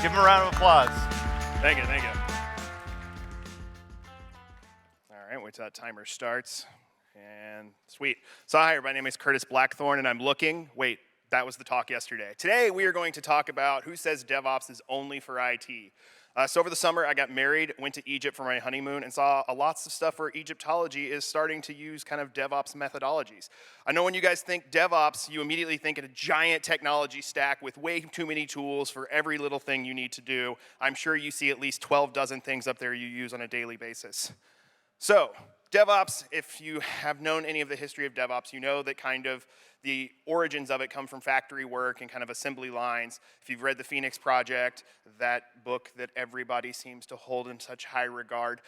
Give him a round of applause. Thank you, thank you. All right, wait till that timer starts. And sweet. So hi, my name is Curtis Blackthorne, and I'm looking. Wait, that was the talk yesterday. Today, we are going to talk about who says DevOps is only for IT. So over the summer, I got married, went to Egypt for my honeymoon, and saw lots of stuff where Egyptology is starting to use kind of DevOps methodologies. I know when you guys think DevOps, you immediately think of a giant technology stack with way too many tools for every little thing you need to do. I'm sure you see at least 12 dozen things up there you use on a daily basis. So, DevOps, if you have known any of the history of DevOps, you know that kind of the origins of it come from factory work and kind of assembly lines. If you've read the Phoenix Project, that book that everybody seems to hold in such high regard,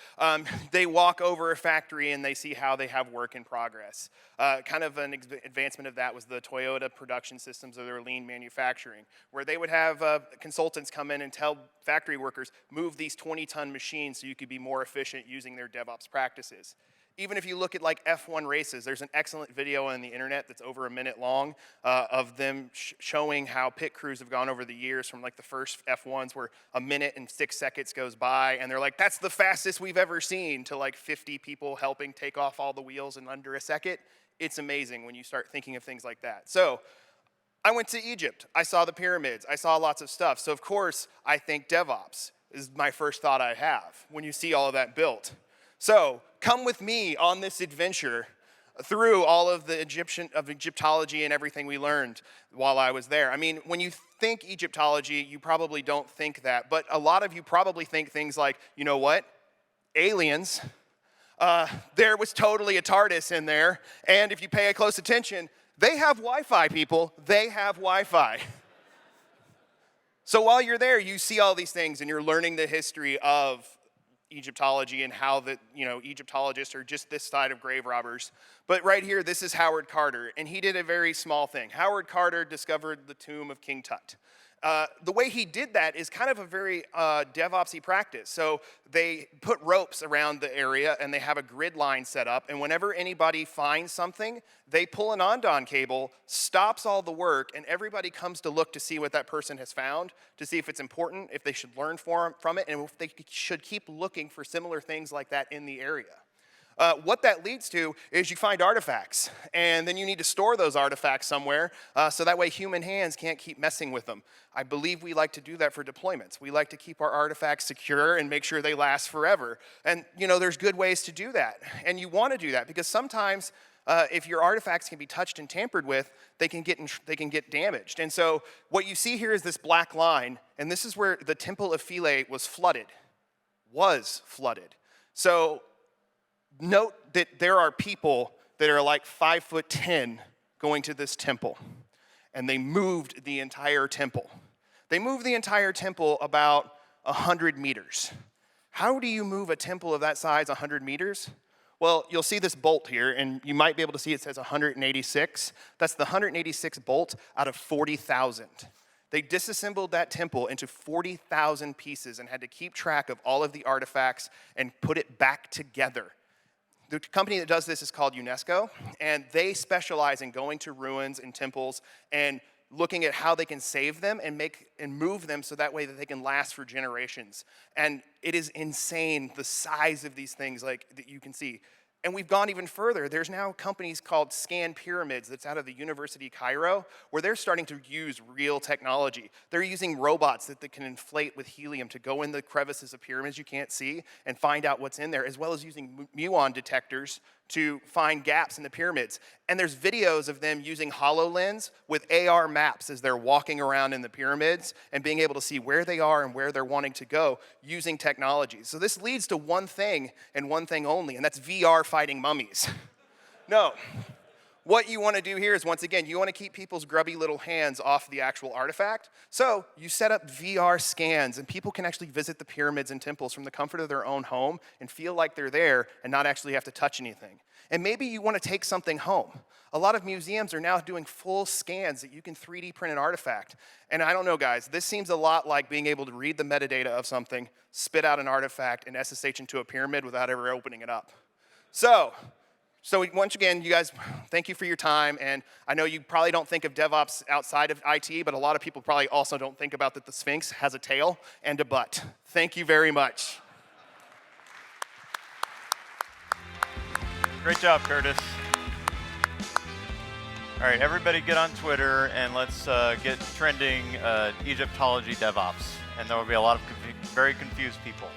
they walk over a factory and they see how they have work in progress. Kind of an advancement of that was the Toyota production systems of their lean manufacturing, where they would have consultants come in and tell factory workers, move these 20-ton machines so you could be more efficient using their DevOps practices. Even if you look at like F1 races, there's an excellent video on the internet that's over a minute long of them showing how pit crews have gone over the years from like the first F1s where a minute and 6 seconds goes by and they're like, that's the fastest we've ever seen, to like 50 people helping take off all the wheels in under a second. It's amazing when you start thinking of things like that. So I went to Egypt. I saw the pyramids. I saw lots of stuff. So of course, I think DevOps is my first thought I have when you see all of that built. So come with me on this adventure through all of the Egyptology and everything we learned while I was there. I mean, when you think Egyptology, you probably don't think that, but a lot of you probably think things like, you know what? Aliens. There was totally a TARDIS in there, and if you pay close attention, they have Wi-Fi, people. They have Wi-Fi. So while you're there, you see all these things, and you're learning the history of Egyptology and how the, Egyptologists are just this side of grave robbers. But right here, this is Howard Carter, and he did a very small thing. Howard Carter discovered the tomb of King Tut. The way he did that is kind of a very DevOps-y practice. So they put ropes around the area and they have a grid line set up, and whenever anybody finds something, they pull an Ondon cable, stops all the work, and everybody comes to look to see what that person has found, to see if it's important, if they should learn from it, and if they should keep looking for similar things like that in the area. What that leads to is you find artifacts, and then you need to store those artifacts somewhere so that way human hands can't keep messing with them. I believe we like to do that for deployments. We like to keep our artifacts secure and make sure they last forever. And there's good ways to do that, and you want to do that because sometimes if your artifacts can be touched and tampered with, they can get damaged. And so what you see here is this black line, and this is where the Temple of Philae was flooded. So note that there are people that are like 5'10" going to this temple, and they moved the entire temple. They moved the entire temple about 100 meters. How do you move a temple of that size 100 meters? Well, you'll see this bolt here, and you might be able to see it says 186. That's the 186 bolt out of 40,000. They disassembled that temple into 40,000 pieces and had to keep track of all of the artifacts and put it back together. The company that does this is called UNESCO, and they specialize in going to ruins and temples and looking at how they can save them and move them so that way that they can last for generations. And it is insane the size of these things that you can see. And we've gone even further. There's now companies called Scan Pyramids that's out of the University of Cairo, where they're starting to use real technology. They're using robots that they can inflate with helium to go in the crevices of pyramids you can't see and find out what's in there, as well as using muon detectors to find gaps in the pyramids. And there's videos of them using HoloLens with AR maps as they're walking around in the pyramids and being able to see where they are and where they're wanting to go using technology. So this leads to one thing and one thing only, and that's VR fighting mummies. No. What you want to do here is, once again, you want to keep people's grubby little hands off the actual artifact. So you set up VR scans, and people can actually visit the pyramids and temples from the comfort of their own home and feel like they're there and not actually have to touch anything. And maybe you want to take something home. A lot of museums are now doing full scans that you can 3D print an artifact. And I don't know, guys, this seems a lot like being able to read the metadata of something, spit out an artifact, and SSH into a pyramid without ever opening it up. So So once again, you guys, thank you for your time. And I know you probably don't think of DevOps outside of IT, but a lot of people probably also don't think about that the Sphinx has a tail and a butt. Thank you very much. Great job, Curtis. All right, everybody get on Twitter and let's get trending Egyptology DevOps. And there will be a lot of very confused people.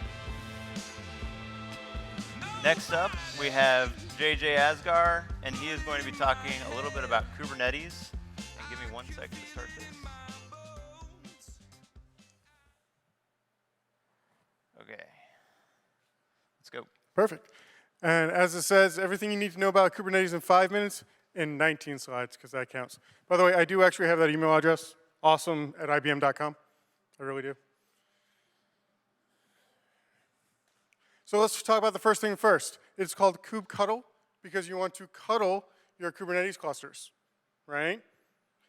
Next up, we have JJ Asgar, and he is going to be talking a little bit about Kubernetes. And give me 1 second to start this. Okay. Let's go. Perfect. And as it says, everything you need to know about Kubernetes in 5 minutes in 19 slides, because that counts. By the way, I do actually have that email address, awesome@ibm.com. I really do. So let's talk about the first thing first. It's called kubectl because you want to cuddle your Kubernetes clusters, right?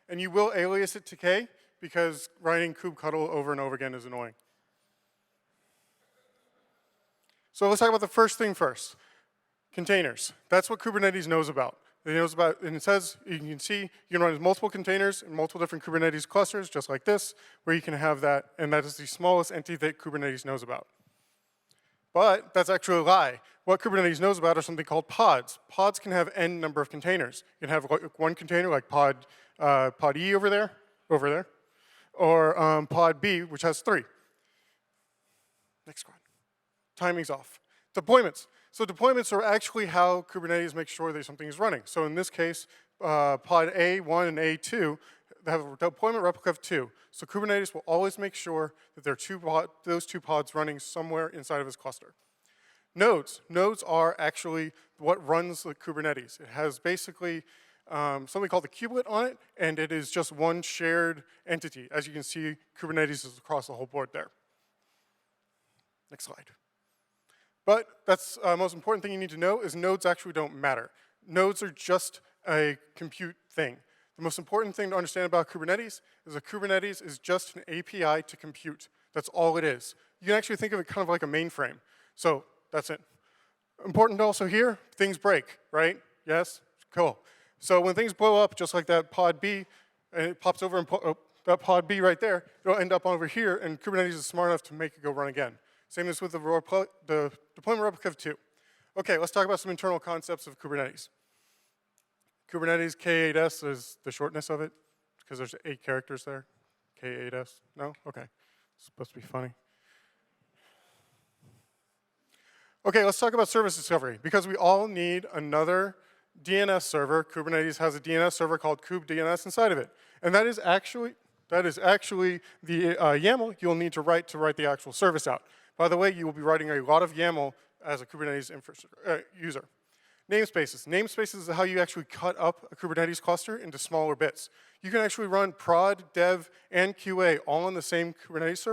And you will alias it to K because writing kubectl over and over again is annoying. So let's talk about the first thing first. Containers. That's what Kubernetes knows about. It knows about, and it says, you can see, you can run multiple containers in multiple different Kubernetes clusters, just like this, where you can have that, and that is the smallest entity that Kubernetes knows about. But that's actually a lie. What Kubernetes knows about are something called pods. Pods can have n number of containers. You can have one container like pod E over there, or pod B, which has 3. Next one. Timing's off. Deployments. So deployments are actually how Kubernetes makes sure that something is running. So in this case, pod A1 and A2 have a deployment replica of 2. So Kubernetes will always make sure that there are those 2 pods running somewhere inside of its cluster. Nodes. Nodes are actually what runs the Kubernetes. It has basically something called the kubelet on it, and it is just one shared entity. As you can see, Kubernetes is across the whole board there. Next slide. But that's the most important thing you need to know is nodes actually don't matter. Nodes are just a compute thing. The most important thing to understand about Kubernetes is that Kubernetes is just an API to compute. That's all it is. You can actually think of it kind of like a mainframe. So that's it. Important also here, things break, right? Yes? Cool. So when things blow up, just like that pod B, and it pops over and that pod B right there, it'll end up over here, and Kubernetes is smart enough to make it go run again. Same as with the deployment replica of 2. Okay, let's talk about some internal concepts of Kubernetes. Kubernetes K8S is the shortness of it, because there's 8 characters there. K8S, no? Okay, it's supposed to be funny. Okay, let's talk about service discovery, because we all need another DNS server. Kubernetes has a DNS server called kubedns inside of it. And that is actually the YAML you'll need to write the actual service out. By the way, you will be writing a lot of YAML as a Kubernetes user. Namespaces. Namespaces is how you actually cut up a Kubernetes cluster into smaller bits. You can actually run prod, dev, and QA all on the same Kubernetes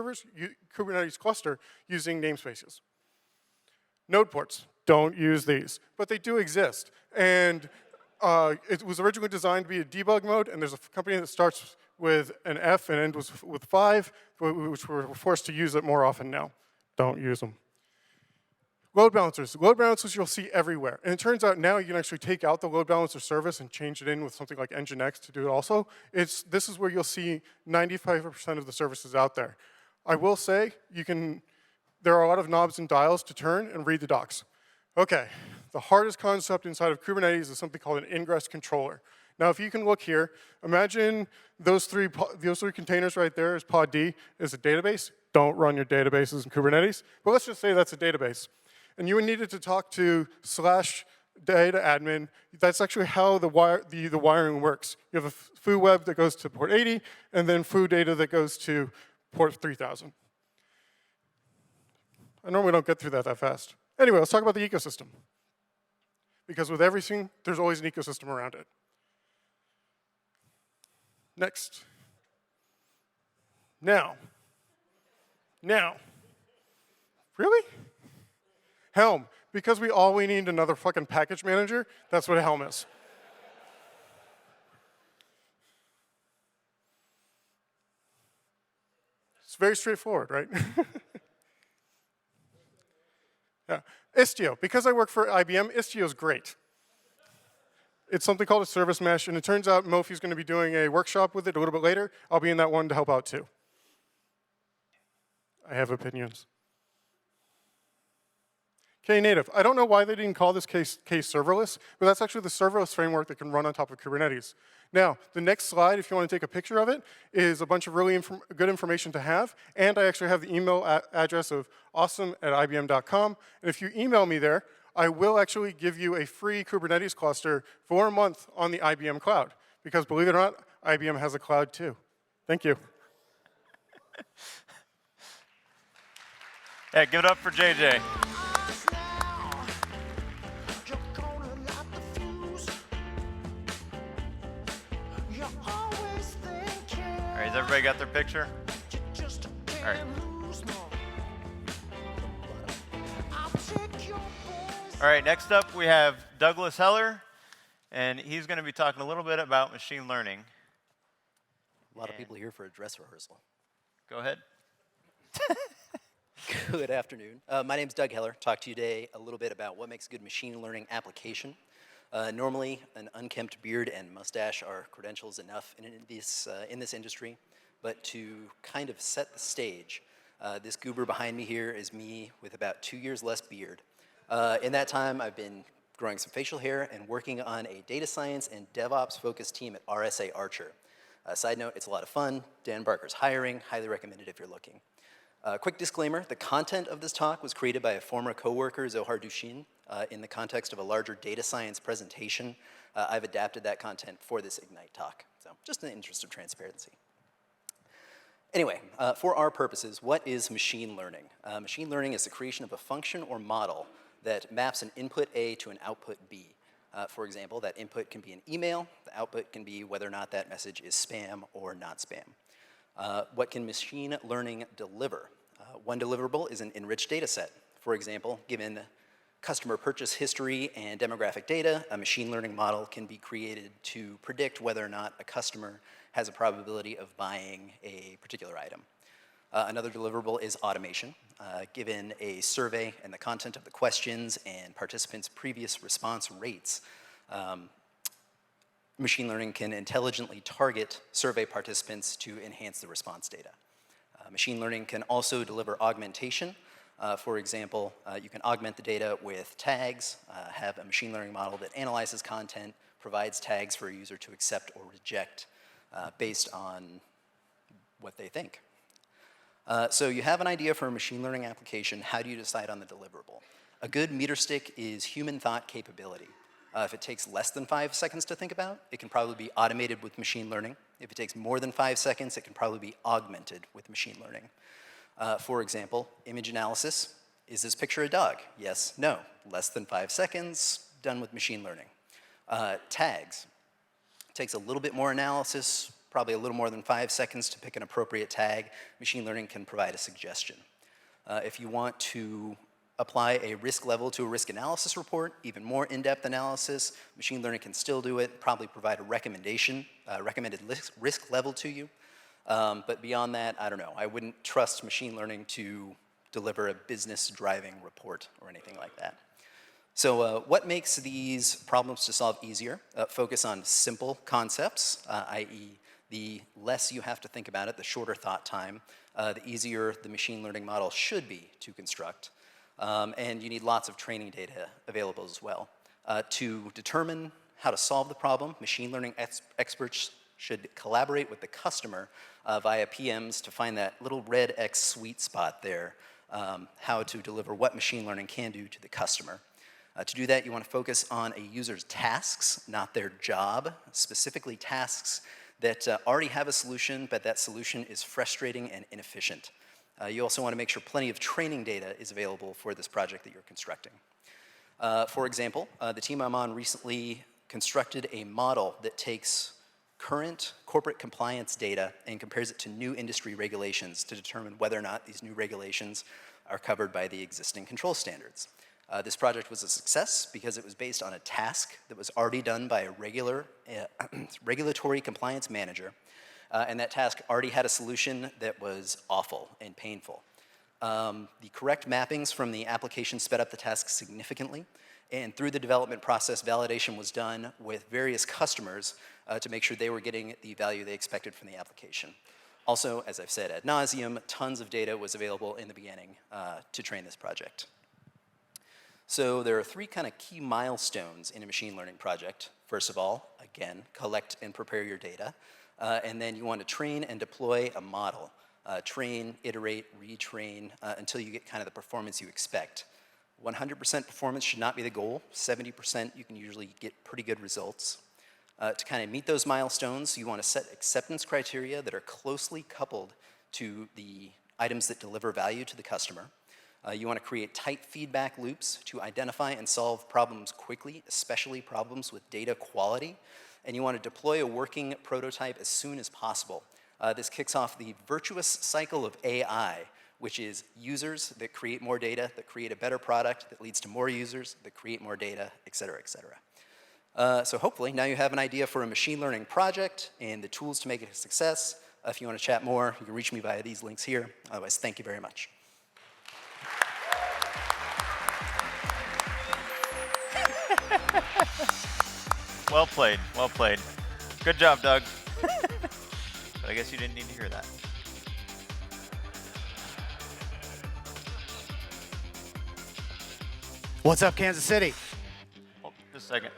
Kubernetes cluster using namespaces. Node ports. Don't use these, but they do exist. And it was originally designed to be a debug mode, and there's a company that starts with an F and ends with 5, which we're forced to use it more often now. Don't use them. Load balancers. Load balancers you'll see everywhere. And it turns out now you can actually take out the load balancer service and change it in with something like Nginx to do it also. This is where you'll see 95% of the services out there. I will say there are a lot of knobs and dials to turn and read the docs. Okay, the hardest concept inside of Kubernetes is something called an ingress controller. Now, if you can look here, imagine those three containers right there as pod D is a database. Don't run your databases in Kubernetes, but let's just say that's a database. And you would need it to talk to /data-admin. That's actually how the wiring works. You have a foo web that goes to port 80, and then foo data that goes to port 3000. I normally don't get through that fast. Anyway, let's talk about the ecosystem. Because with everything, there's always an ecosystem around it. Next. Now. Really? Helm. Because we need another fucking package manager, that's what Helm is. It's very straightforward, right? Yeah. Istio. Because I work for IBM, Istio is great. It's something called a service mesh, and it turns out Mofi's going to be doing a workshop with it a little bit later. I'll be in that one to help out too. I have opinions. Knative. I don't know why they didn't call this case serverless, but that's actually the serverless framework that can run on top of Kubernetes. Now, the next slide, if you want to take a picture of it, is a bunch of really good information to have, and I actually have the email address of awesome@ibm.com, and if you email me there, I will actually give you a free Kubernetes cluster for a month on the IBM cloud, because believe it or not, IBM has a cloud too. Thank you. Yeah, give it up for JJ. All right, has everybody got their picture? All right. All right, next up we have Douglas Heller, and he's going to be talking a little bit about machine learning. A lot of people here for a dress rehearsal. Go ahead. Good afternoon. My name is Doug Heller. Talk to you today a little bit about what makes a good machine learning application. Normally, an unkempt beard and mustache are credentials enough in this industry, but to kind of set the stage, this goober behind me here is me with about 2 years less beard. In that time, I've been growing some facial hair and working on a data science and DevOps focused team at RSA Archer. Side note, it's a lot of fun. Dan Barker's hiring, highly recommended if you're looking. Quick disclaimer, the content of this talk was created by a former coworker, Zohar Dushin, in the context of a larger data science presentation. I've adapted that content for this Ignite talk, so just in the interest of transparency. Anyway, for our purposes, what is machine learning? Machine learning is the creation of a function or model that maps an input A to an output B. For example, that input can be an email, the output can be whether or not that message is spam or not spam. What can machine learning deliver? One deliverable is an enriched data set. For example, given customer purchase history and demographic data, a machine learning model can be created to predict whether or not a customer has a probability of buying a particular item. Another deliverable is automation. Given a survey and the content of the questions and participants' previous response rates, machine learning can intelligently target survey participants to enhance the response data. Machine learning can also deliver augmentation. For example, you can augment the data with tags, have a machine learning model that analyzes content, provides tags for a user to accept or reject based on what they think. So you have an idea for a machine learning application. How do you decide on the deliverable? A good meter stick is human thought capability. If it takes less than 5 seconds to think about, it can probably be automated with machine learning. If it takes more than 5 seconds, it can probably be augmented with machine learning. For example, image analysis. Is this picture a dog? Yes, no. Less than 5 seconds, done with machine learning. Tags. Takes a little bit more analysis, probably a little more than 5 seconds to pick an appropriate tag. Machine learning can provide a suggestion. If you want to apply a risk level to a risk analysis report, even more in-depth analysis, machine learning can still do it, probably provide a recommended risk level to you. But beyond that, I don't know. I wouldn't trust machine learning to deliver a business driving report or anything like that. So what makes these problems to solve easier? Focus on simple concepts, i.e. the less you have to think about it, the shorter thought time, the easier the machine learning model should be to construct. And you need lots of training data available as well. To determine how to solve the problem, machine learning experts should collaborate with the customer via PMs to find that little red X sweet spot there, how to deliver what machine learning can do to the customer. To do that, you want to focus on a user's tasks, not their job, specifically tasks that already have a solution, but that solution is frustrating and inefficient. You also want to make sure plenty of training data is available for this project that you're constructing. For example, the team I'm on recently constructed a model that takes current corporate compliance data and compares it to new industry regulations to determine whether or not these new regulations are covered by the existing control standards. This project was a success because it was based on a task that was already done by a regulatory compliance manager, and that task already had a solution that was awful and painful. The correct mappings from the application sped up the task significantly, And through the development process, validation was done with various customers to make sure they were getting the value they expected from the application. Also, as I've said ad nauseum, tons of data was available in the beginning to train this project. So there are 3 kind of key milestones in a machine learning project. First of all, again, collect and prepare your data. And then you want to train and deploy a model. Train, iterate, retrain until you get kind of the performance you expect. 100% performance should not be the goal. 70% you can usually get pretty good results. To kind of meet those milestones, you want to set acceptance criteria that are closely coupled to the items that deliver value to the customer. You want to create tight feedback loops to identify and solve problems quickly, especially problems with data quality. And you want to deploy a working prototype as soon as possible. This kicks off the virtuous cycle of AI, which is users that create more data, that create a better product, that leads to more users, that create more data, et cetera, et cetera. So hopefully now you have an idea for a machine learning project and the tools to make it a success. If you want to chat more, you can reach me via these links here. Otherwise, thank you very much. Well played, well played. Good job, Doug. But I guess you didn't need to hear that. What's up, Kansas City? Oh, just a second.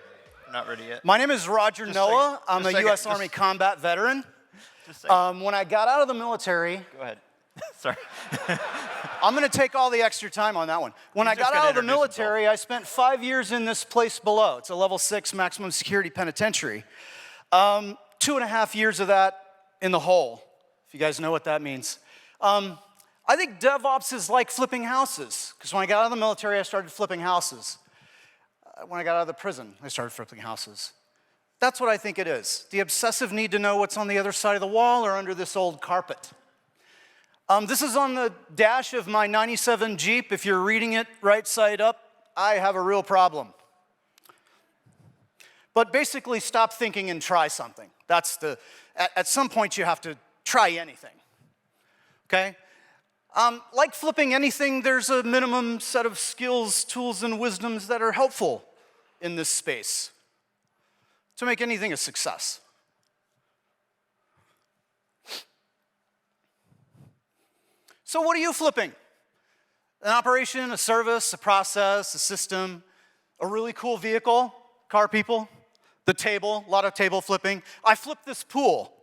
I'm not ready yet. My name is Roger Just a Noah. second. I'm Just a a U.S. second. Army combat veteran. Just a second. When I got out of the military, Go ahead. Sorry. I'm going to take all the extra time on that one. When He's I just got gonna out of the introduce military, I spent 5 years in this place below. It's a level 6 maximum security penitentiary. 2.5 years of that in the hole, if you guys know what that means. I think DevOps is like flipping houses, because when I got out of the military, I started flipping houses. When I got out of the prison, I started flipping houses. That's what I think it is. The obsessive need to know what's on the other side of the wall or under this old carpet. This is on the dash of my 97 Jeep. If you're reading it right side up, I have a real problem. But basically, stop thinking and try something. That's at some point, you have to try anything, okay? Like flipping anything, there's a minimum set of skills, tools, and wisdoms that are helpful in this space to make anything a success. So what are you flipping? An operation, a service, a process, a system, a really cool vehicle, car people, the table, a lot of table flipping. I flipped this pool.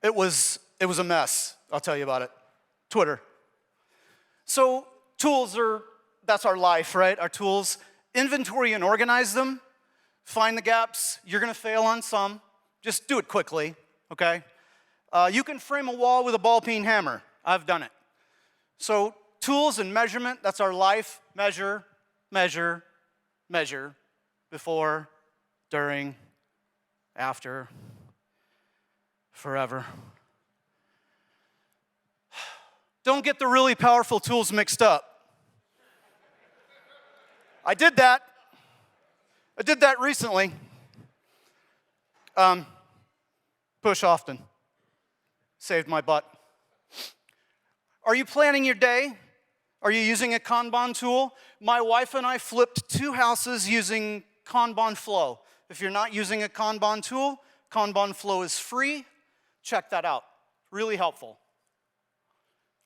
It was a mess. I'll tell you about it. Twitter. So tools that's our life, right? Our tools. Inventory and organize them. Find the gaps. You're going to fail on some. Just do it quickly, okay? You can frame a wall with a ball-peen hammer. I've done it. So tools and measurement, that's our life. Measure, measure, measure. Before, during, after, forever. Don't get the really powerful tools mixed up. I did that. I did that recently. Push often. Saved my butt. Are you planning your day? Are you using a Kanban tool? My wife and I flipped 2 houses using Kanban Flow. If you're not using a Kanban tool, Kanban Flow is free. Check that out. Really helpful.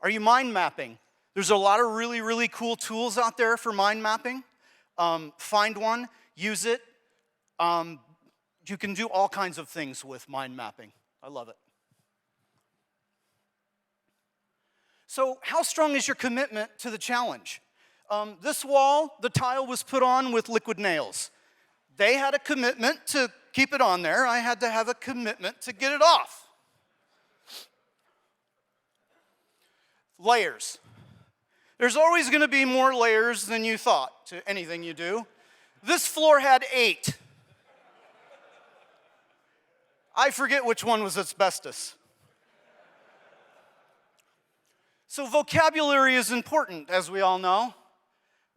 Are you mind mapping? There's a lot of really, really cool tools out there for mind mapping. Find one, use it. You can do all kinds of things with mind mapping. I love it. So how strong is your commitment to the challenge? This wall, the tile was put on with liquid nails. They had a commitment to keep it on there. I had to have a commitment to get it off. Layers. There's always going to be more layers than you thought to anything you do. This floor had 8. I forget which one was asbestos. So vocabulary is important, as we all know.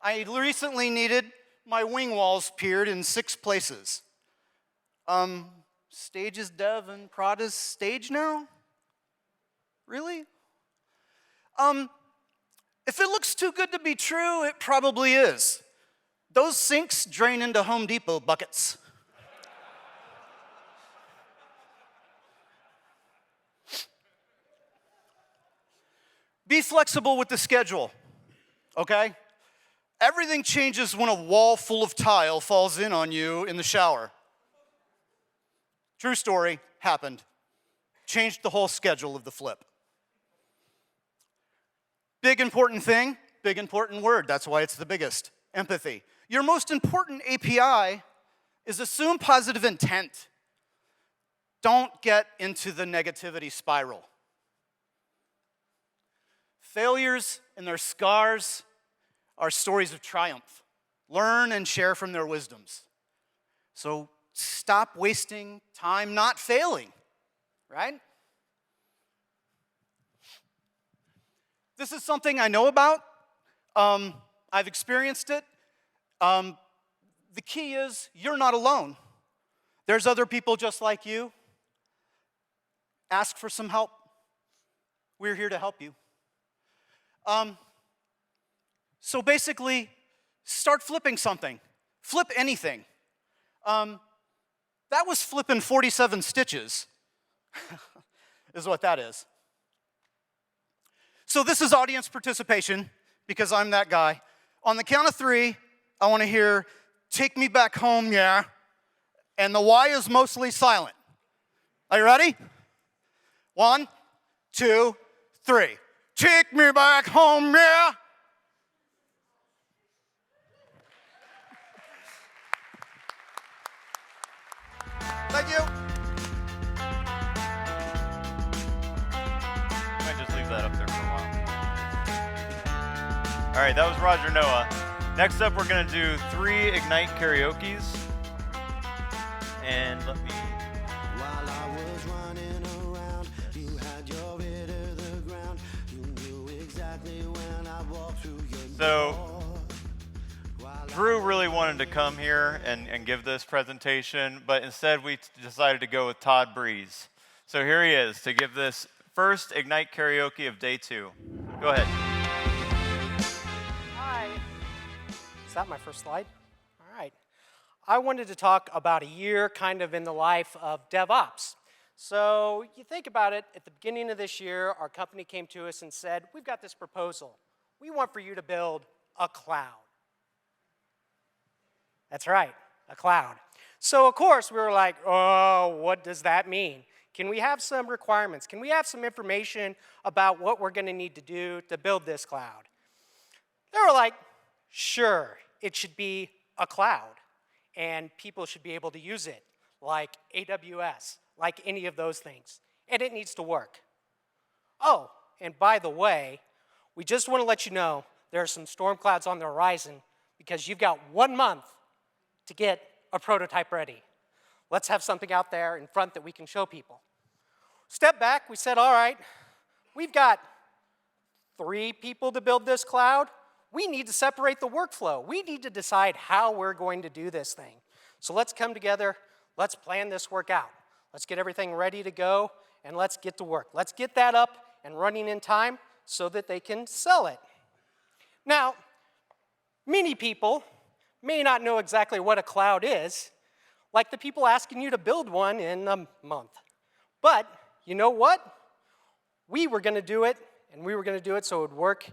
I recently needed my wing walls pierced in 6 places. Stage is dev and prod is stage now? Really? If it looks too good to be true, it probably is. Those sinks drain into Home Depot buckets. Be flexible with the schedule, okay? Everything changes when a wall full of tile falls in on you in the shower. True story, happened. Changed the whole schedule of the flip. Big important thing, big important word, that's why it's the biggest, empathy. Your most important API is assume positive intent. Don't get into the negativity spiral. Failures and their scars are stories of triumph. Learn and share from their wisdoms. So stop wasting time not failing, right? This is something I know about. I've experienced it. The key is you're not alone. There's other people just like you. Ask for some help. We're here to help you. So basically, start flipping something. Flip anything. That was flipping 47 stitches, is what that is. So this is audience participation, because I'm that guy. On the count of 3, I want to hear, take me back home, yeah. And the why is mostly silent. Are you ready? 1, 2, 3. Take me back home, yeah. Thank you. Might just leave that up there for a while. All right, that was Roger Noah. Next up, we're going to do 3 Ignite karaokes. And let me... While I was running around, you had your ear to the ground. You knew exactly when I walked through your So, Drew really wanted to come here and give this presentation, but instead we decided to go with Todd Breeze. So here he is to give this first Ignite karaoke of day 2. Go ahead. Hi. Is that my first slide? All right. I wanted to talk about a year kind of in the life of DevOps. So you think about it, at the beginning of this year, our company came to us and said, we've got this proposal. We want for you to build a cloud. That's right, a cloud. So of course we were like, oh, what does that mean? Can we have some requirements? Can we have some information about what we're going to need to do to build this cloud? They were like, sure, it should be a cloud, and people should be able to use it, like AWS, like any of those things, and it needs to work. Oh, and by the way, we just want to let you know there are some storm clouds on the horizon because you've got 1 month to get a prototype ready. Let's have something out there in front that we can show people. Step back, we said, all right, we've got 3 people to build this cloud. We need to separate the workflow. We need to decide how we're going to do this thing. So let's come together, let's plan this work out. Let's get everything ready to go, and let's get to work. Let's get that up and running in time so that they can sell it. Now, many people may not know exactly what a cloud is, like the people asking you to build one in a month. But you know what? We were going to do it, and we were going to do it so it would work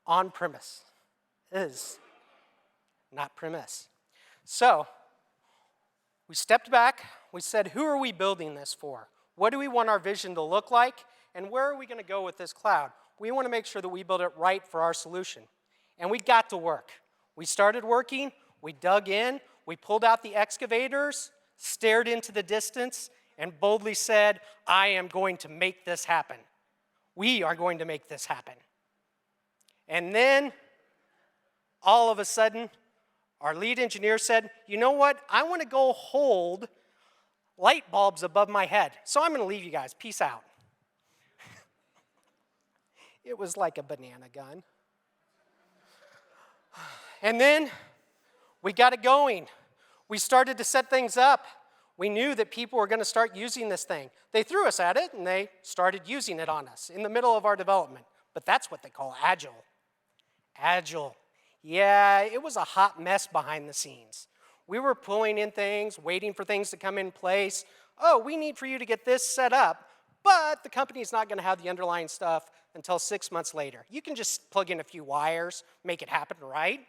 on premise. Is not premise. So we stepped back. We said, who are we building this for? What do we want our vision to look like? And where are we going to go with this cloud? We want to make sure that we build it right for our solution. And we got to work. We started working. We dug in, we pulled out the excavators, stared into the distance, and boldly said, I am going to make this happen. We are going to make this happen. And then, all of a sudden, our lead engineer said, you know what? I want to go hold light bulbs above my head. So I'm going to leave you guys. Peace out. It was like a banana gun. And then, we got it going. We started to set things up. We knew that people were going to start using this thing. They threw us at it, and they started using it on us in the middle of our development. But that's what they call agile. Agile. Yeah, it was a hot mess behind the scenes. We were pulling in things, waiting for things to come in place. Oh, we need for you to get this set up, but the company's not going to have the underlying stuff until 6 months later. You can just plug in a few wires, make it happen, right?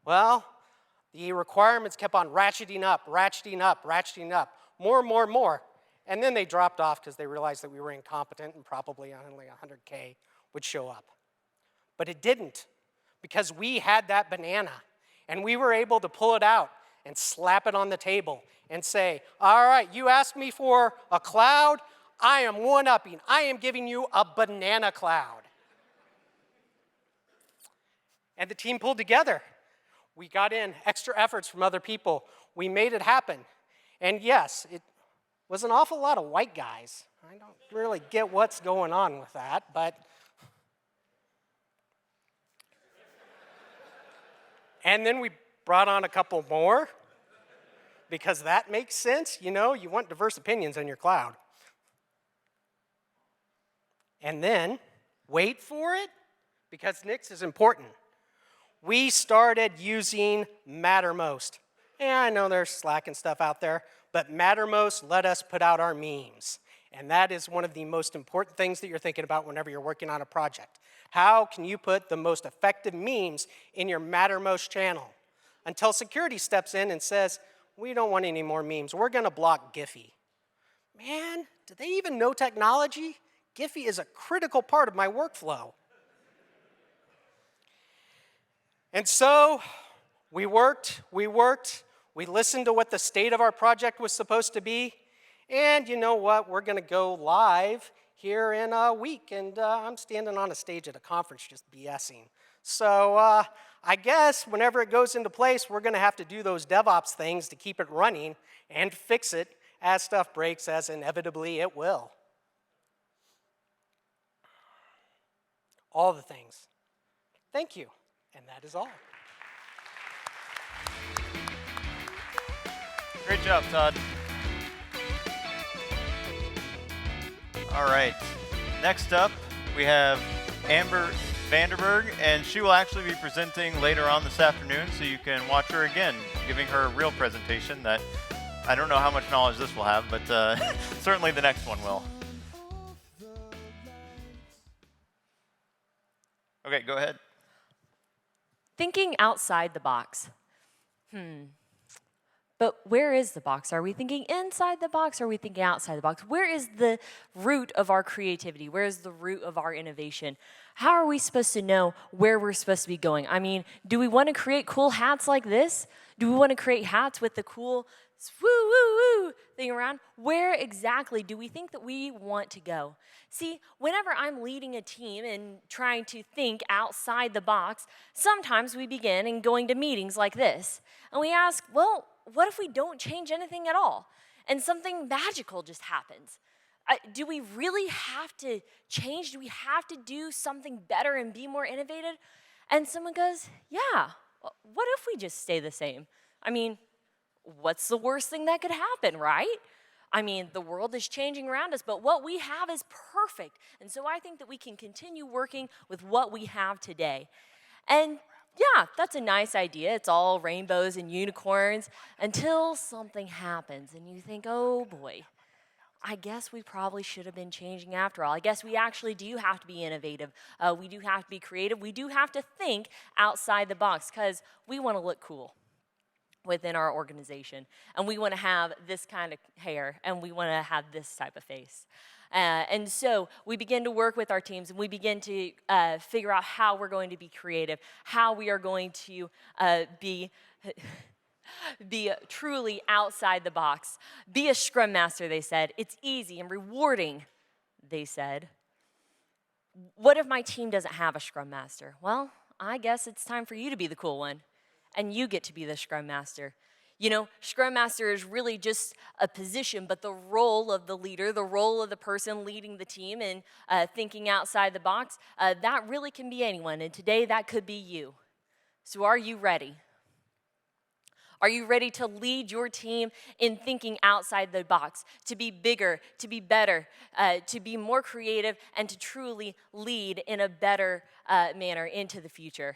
Well, the requirements kept on ratcheting up, ratcheting up, ratcheting up, more and more and more. And then they dropped off because they realized that we were incompetent and probably only 100K would show up. But it didn't, because we had that banana, and we were able to pull it out and slap it on the table and say, all right, you asked me for a cloud, I am one-upping. I am giving you a banana cloud. And the team pulled together. We got in extra efforts from other people. We made it happen. And yes, it was an awful lot of white guys. I don't really get what's going on with that, but. And then we brought on a couple more, because that makes sense. You know, you want diverse opinions on your cloud. And then, wait for it, because Nix is important. We started using Mattermost. Yeah, I know there's Slack and stuff out there, but Mattermost let us put out our memes. And that is one of the most important things that you're thinking about whenever you're working on a project. How can you put the most effective memes in your Mattermost channel? Until security steps in and says, we don't want any more memes. We're going to block Giphy. Man, do they even know technology? Giphy is a critical part of my workflow. And so we worked, we listened to what the state of our project was supposed to be, and you know what, we're gonna go live here in a week, and I'm standing on a stage at a conference just BSing. So I guess whenever it goes into place, we're gonna have to do those DevOps things to keep it running and fix it as stuff breaks, as inevitably it will. All the things. Thank you. And that is all. Great job, Todd. All right. Next up, we have Amber Vanderburgh, and she will actually be presenting later on this afternoon, so you can watch her again, giving her a real presentation that I don't know how much knowledge this will have, but certainly the next one will. Okay, go ahead. Thinking outside the box. But where is the box? Are we thinking inside the box, or are we thinking outside the box? Where is the root of our creativity? Where is the root of our innovation? How are we supposed to know where we're supposed to be going? I mean, do we want to create cool hats like this? Do we want to create hats with the cool woo, woo, woo thing around? Where exactly do we think that we want to go? See, whenever I'm leading a team and trying to think outside the box, sometimes we begin in going to meetings like this. And we ask, well, what if we don't change anything at all? And something magical just happens. Do we really have to change? Do we have to do something better and be more innovative? And someone goes, yeah, what if we just stay the same? I mean, what's the worst thing that could happen, right? I mean, the world is changing around us, but what we have is perfect. And so I think that we can continue working with what we have today. And yeah, that's a nice idea. It's all rainbows and unicorns until something happens and you think, oh boy, I guess we probably should have been changing after all. I guess we actually do have to be innovative. We do have to be creative. We do have to think outside the box because we want to look cool within our organization. And we want to have this kind of hair, and we want to have this type of face. And so we begin to work with our teams, and we begin to figure out how we're going to be creative, how we are going to be truly outside the box. Be a scrum master, they said. It's easy and rewarding, they said. What if my team doesn't have a scrum master? Well, I guess it's time for you to be the cool one. And you get to be the scrum master. You know, scrum master is really just a position, but the role of the leader, the role of the person leading the team and thinking outside the box, that really can be anyone. And today, that could be you. So are you ready? Are you ready to lead your team in thinking outside the box, to be bigger, to be better, to be more creative, and to truly lead in a better manner into the future?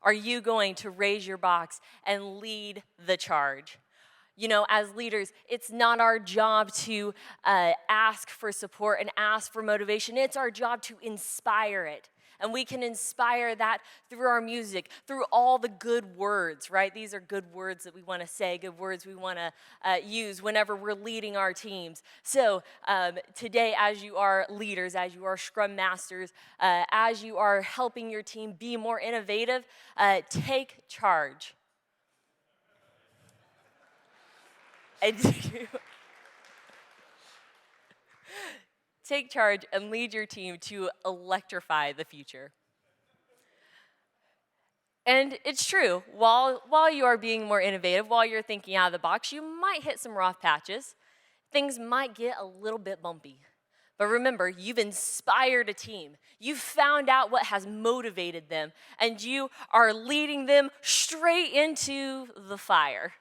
are you going to raise your box and lead the charge? You know, as leaders, it's not our job to ask for support and ask for motivation. It's our job to inspire it. And we can inspire that through our music, through all the good words, right? These are good words that we want to say, good words we want to use whenever we're leading our teams. So today, as you are leaders, as you are scrum masters, as you are helping your team be more innovative, take charge. And take charge and lead your team to electrify the future. And it's true, while you are being more innovative, while you're thinking out of the box, you might hit some rough patches. Things might get a little bit bumpy. But remember, you've inspired a team. You've found out what has motivated them, and you are leading them straight into the fire.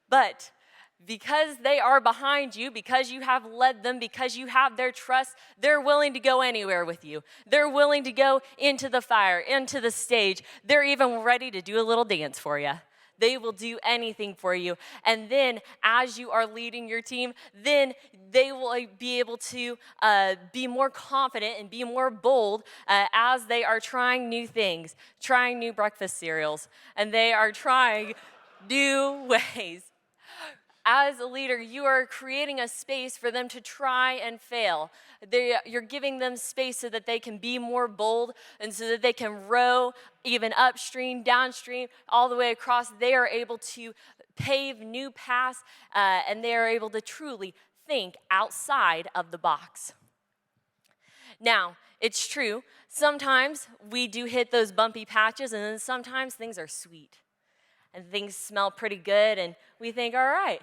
But because they are behind you, because you have led them, because you have their trust, they're willing to go anywhere with you. They're willing to go into the fire, into the stage. They're even ready to do a little dance for you. They will do anything for you. And then as you are leading your team, then they will be able to be more confident and be more bold as they are trying new things, trying new breakfast cereals, and they are trying new ways. As a leader, you are creating a space for them to try and fail. You're giving them space so that they can be more bold and so that they can row even upstream, downstream, all the way across. They are able to pave new paths and they are able to truly think outside of the box. Now, it's true, sometimes we do hit those bumpy patches and then sometimes things are sweet and things smell pretty good and we think, all right,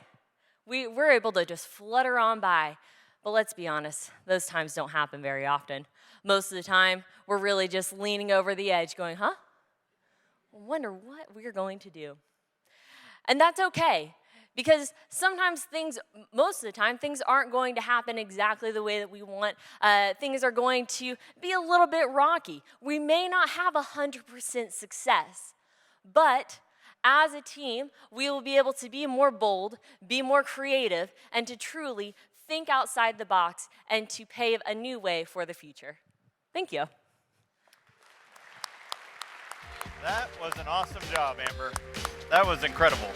we're able to just flutter on by. But let's be honest, those times don't happen very often. Most of the time, we're really just leaning over the edge going, huh? I wonder what we're going to do. And that's okay, because sometimes most of the time, things aren't going to happen exactly the way that we want. Things are going to be a little bit rocky. We may not have 100% success, but as a team, we will be able to be more bold, be more creative, and to truly think outside the box and to pave a new way for the future. Thank you. That was an awesome job, Amber. That was incredible.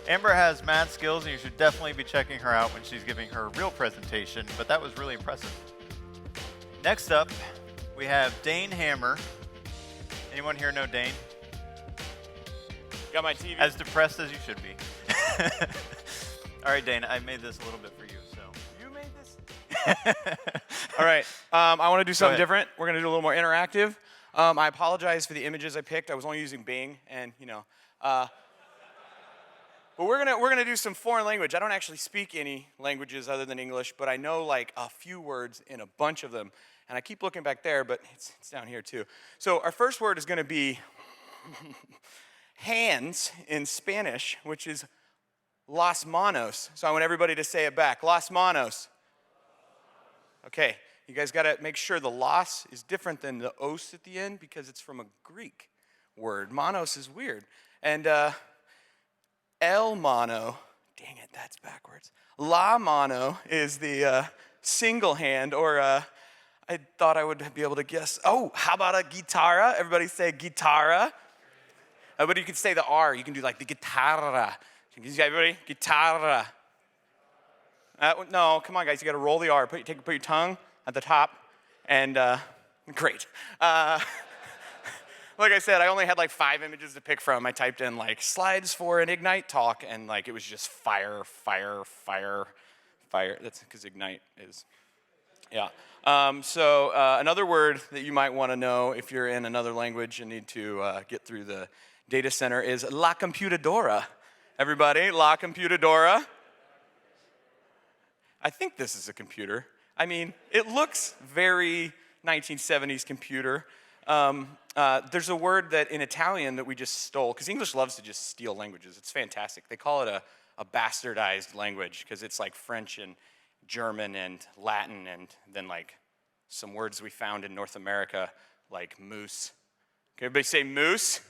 Amber has mad skills, and you should definitely be checking her out when she's giving her real presentation, but that was really impressive. Next up, we have Dane Hammer. Anyone here know Dane? Got my TV. As depressed as you should be. All right, Dane, I made this a little bit for you, so. You made this? All right, I want to do something different. We're going to do a little more interactive. I apologize for the images I picked. I was only using Bing, and but we're gonna do some foreign language. I don't actually speak any languages other than English, but I know like a few words in a bunch of them. And I keep looking back there, but it's down here too. So our first word is going to be hands in Spanish, which is las manos. So I want everybody to say it back. Las manos. Okay, you guys got to make sure the las is different than the os at the end because it's from a Greek word. Manos is weird. And el mano, dang it, that's backwards. La mano is the single hand, or I thought I would be able to guess. Oh, how about a guitarra? Everybody say guitarra. But you can say the R. You can do like the guitarra. Everybody, guitarra. No, come on, guys. You got to roll the R. Put your tongue at the top, and great. Like I said, I only had like 5 images to pick from. I typed in like slides for an Ignite talk, and like it was just fire, fire, fire, fire. That's because Ignite is, yeah. So another word that you might want to know if you're in another language and need to get through the data center is la computadora. Everybody, la computadora. I think this is a computer. I mean, it looks very 1970s computer. There's a word that in Italian that we just stole, because English loves to just steal languages. It's fantastic. They call it a bastardized language, because it's like French and German and Latin, and then like some words we found in North America, like moose. Can everybody say moose?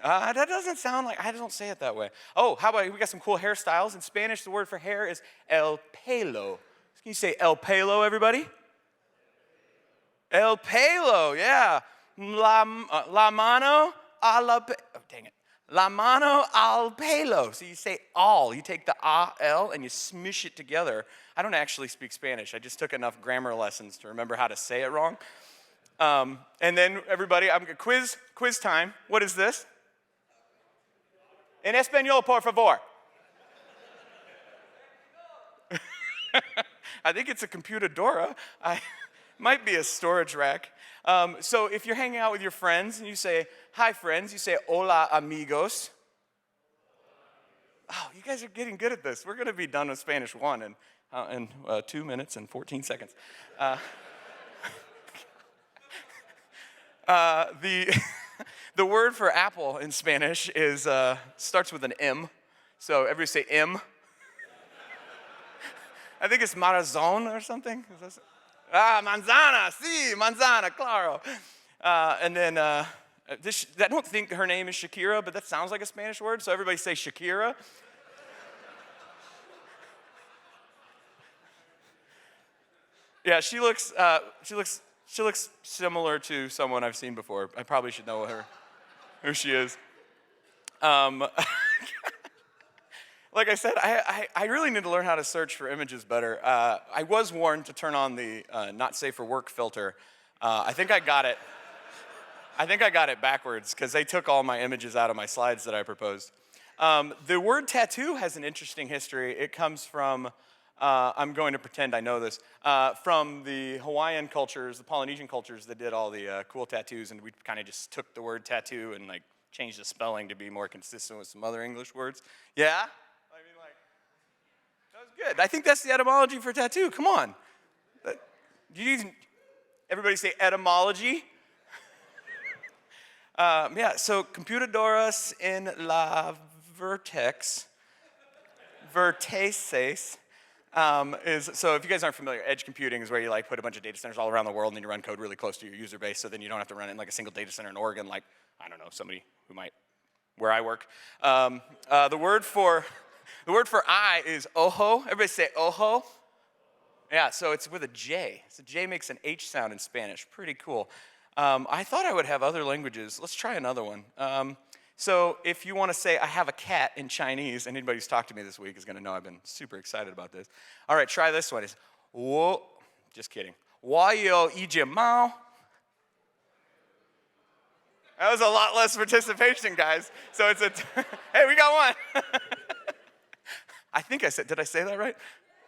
That doesn't sound like, I don't say it that way. Oh, how about we got some cool hairstyles. In Spanish, the word for hair is el pelo. Can you say el pelo, everybody? El pelo, yeah. La mano a la, oh, dang it. La mano al pelo. So you say al, you take the A-L and you smush it together. I don't actually speak Spanish. I just took enough grammar lessons to remember how to say it wrong. And then everybody, I'm gonna quiz time. What is this? En español, por favor. I think it's a computadora. Might be a storage rack. So if you're hanging out with your friends and you say, hi friends, you say, hola amigos. Oh, you guys are getting good at this. We're gonna be done with Spanish 1 in 2 minutes and 14 seconds. The word for apple in Spanish is starts with an M. So everybody say M. I think it's marazón or something. Manzana, sí, manzana, claro. And then I don't think her name is Shakira, but that sounds like a Spanish word. So everybody say Shakira. Yeah, she looks similar to someone I've seen before. I probably should know who she is. Like I said, I really need to learn how to search for images better. I was warned to turn on the not safe for work filter. I think I got it. I think I got it backwards because they took all my images out of my slides that I proposed. The word tattoo has an interesting history. It comes from, I'm going to pretend I know this, from the Hawaiian cultures, the Polynesian cultures that did all the cool tattoos, and we kind of just took the word tattoo and like changed the spelling to be more consistent with some other English words. Yeah? I mean, like, that was good. I think that's the etymology for tattoo. Come on. Everybody say etymology? Yeah, so computadoras en la verteces is, so if you guys aren't familiar, edge computing is where you like put a bunch of data centers all around the world and then you run code really close to your user base, so then you don't have to run it in like a single data center in Oregon, like, I don't know, somebody who might, where I work. The word for I is ojo. Everybody say ojo. Yeah, so it's with a J. So J makes an H sound in Spanish. Pretty cool. I thought I would have other languages. Let's try another one. So if you want to say I have a cat in Chinese, and anybody who's talked to me this week is going to know I've been super excited about this. All right, try this one. It's wo, just kidding. 我有一只猫. That was a lot less participation, guys. So it's hey, we got one. I think did I say that right?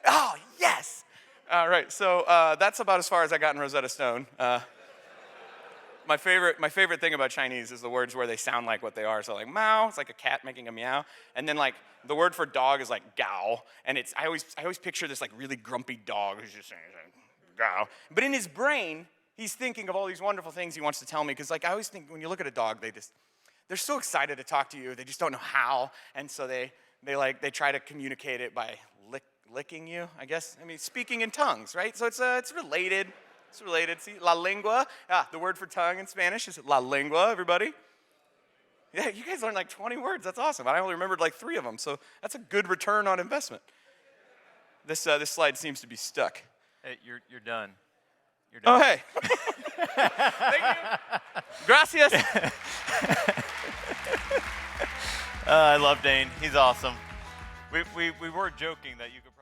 Oh, yes. All right, so that's about as far as I got in Rosetta Stone. My favorite thing about Chinese is the words where they sound like what they are. So like mao, it's like a cat making a meow, and then like the word for dog is like gao, and I always picture this like really grumpy dog who's just saying gao. But in his brain, he's thinking of all these wonderful things he wants to tell me, because like I always think when you look at a dog, they're so excited to talk to you, they just don't know how, and so they try to communicate it by licking you, I guess. I mean, speaking in tongues, right? So it's related. It's related. See, la lengua. The word for tongue in Spanish is la lengua, everybody. Yeah, you guys learned like 20 words. That's awesome. I only remembered like 3 of them, so that's a good return on investment. This slide seems to be stuck. Hey, you're done. You're done. Oh, hey. Thank you. Gracias. I love Dane. He's awesome. We were joking that you could